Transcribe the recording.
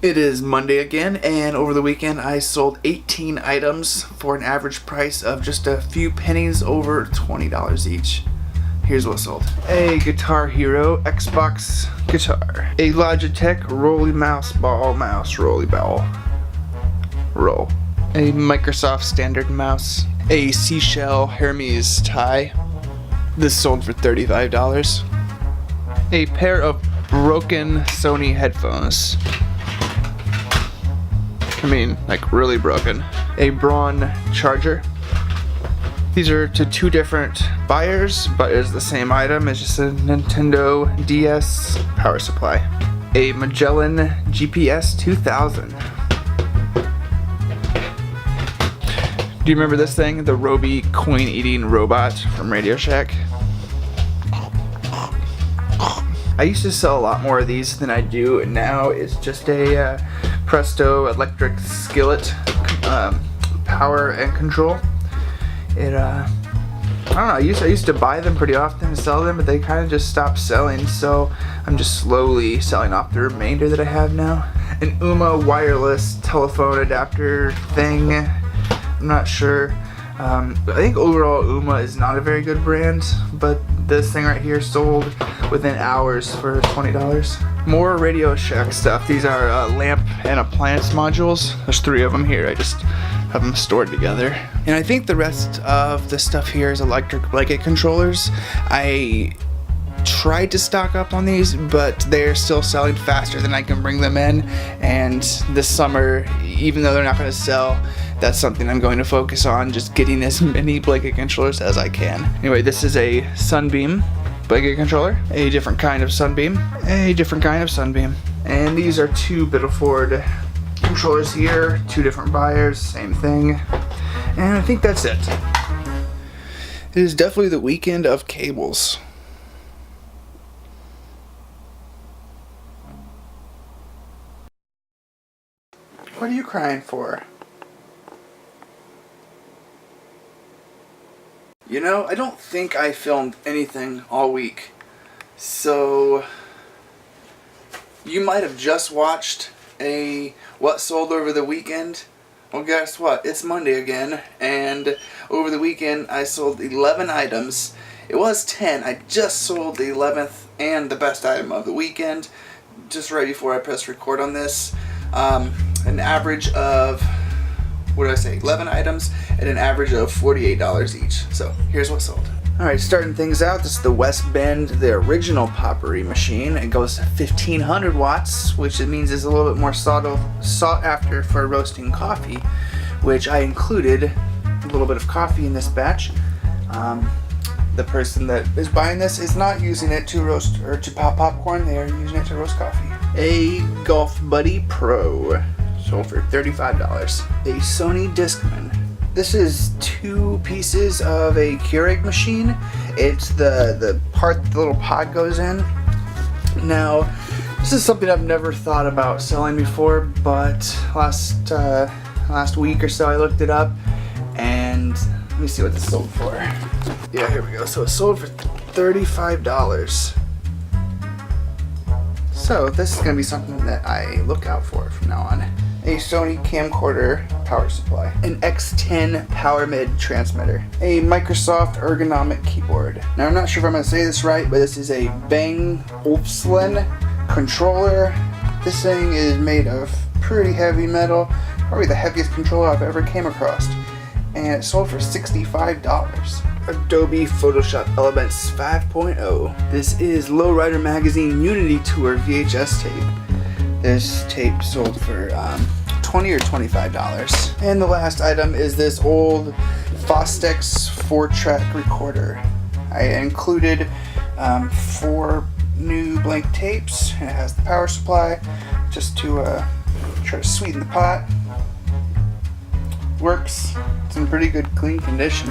It is Monday again, and over the weekend I sold 18 items for an average price of just a few pennies over $20 each. Here's what sold. A Guitar Hero Xbox guitar. A Logitech Rolly Mouse Ball Mouse Rolly Ball. Roll. A Microsoft Standard Mouse. A Seashell Hermes tie. This sold for $35. A pair of broken Sony headphones. I mean, like really broken. A Braun charger. These are to two different buyers, but it's the same item. It's just a Nintendo DS power supply. A Magellan GPS 2000. Do you remember this thing? The Roby coin-eating robot from Radio Shack? I used to sell a lot more of these than I do now. It's just a Presto electric skillet, power and control. It I don't know, I used to buy them pretty often and sell them, but they kind of just stopped selling, so I'm just slowly selling off the remainder that I have now. An Uma wireless telephone adapter thing. I'm not sure. I think overall Uma is not a very good brand, but this thing right here sold within hours for $20. More Radio Shack stuff. These are lamp and appliance modules. There's 3 of them here. I just have them stored together. And I think the rest of the stuff here is electric blanket controllers. I tried to stock up on these, but they're still selling faster than I can bring them in. And this summer, even though they're not going to sell, that's something I'm going to focus on, just getting as many blanket controllers as I can. Anyway, this is a Sunbeam blanket controller, a different kind of Sunbeam, a different kind of Sunbeam. And these are 2 Biddleford controllers here, 2 different buyers, same thing. And I think that's it. It is definitely the weekend of cables. What are you crying for? You know, I don't think I filmed anything all week, so you might have just watched a what sold over the weekend. Well, guess what? It's Monday again, and over the weekend I sold 11 items. It was 10. I just sold the 11th and the best item of the weekend just right before I pressed record on this. An average of, what did I say, 11 items at an average of $48 each. So here's what sold. Alright, starting things out, this is the West Bend, the original potpourri machine. It goes to 1500 watts, which it means is a little bit more sought after for roasting coffee, which I included a little bit of coffee in this batch. The person that is buying this is not using it to roast or to pop popcorn, they are using it to roast coffee. A Golf Buddy Pro, sold for $35. A Sony Discman. This is 2 pieces of a Keurig machine. It's the part the little pod goes in. Now, this is something I've never thought about selling before, but last week or so I looked it up, and let me see what this sold for. Yeah, here we go. So it sold for $35. So this is going to be something that I look out for from now on. A Sony camcorder power supply. An X10 power mid transmitter. A Microsoft ergonomic keyboard. Now I'm not sure if I'm going to say this right, but this is a Bang Olufsen controller. This thing is made of pretty heavy metal. Probably the heaviest controller I've ever came across. And it sold for $65. Adobe Photoshop Elements 5.0. This is Lowrider Magazine Unity Tour VHS tape. This tape sold for $20 or $25. And the last item is this old Fostex 4-track recorder. I included 4 new blank tapes, and it has the power supply just to try to sweeten the pot. Works. It's in pretty good clean condition.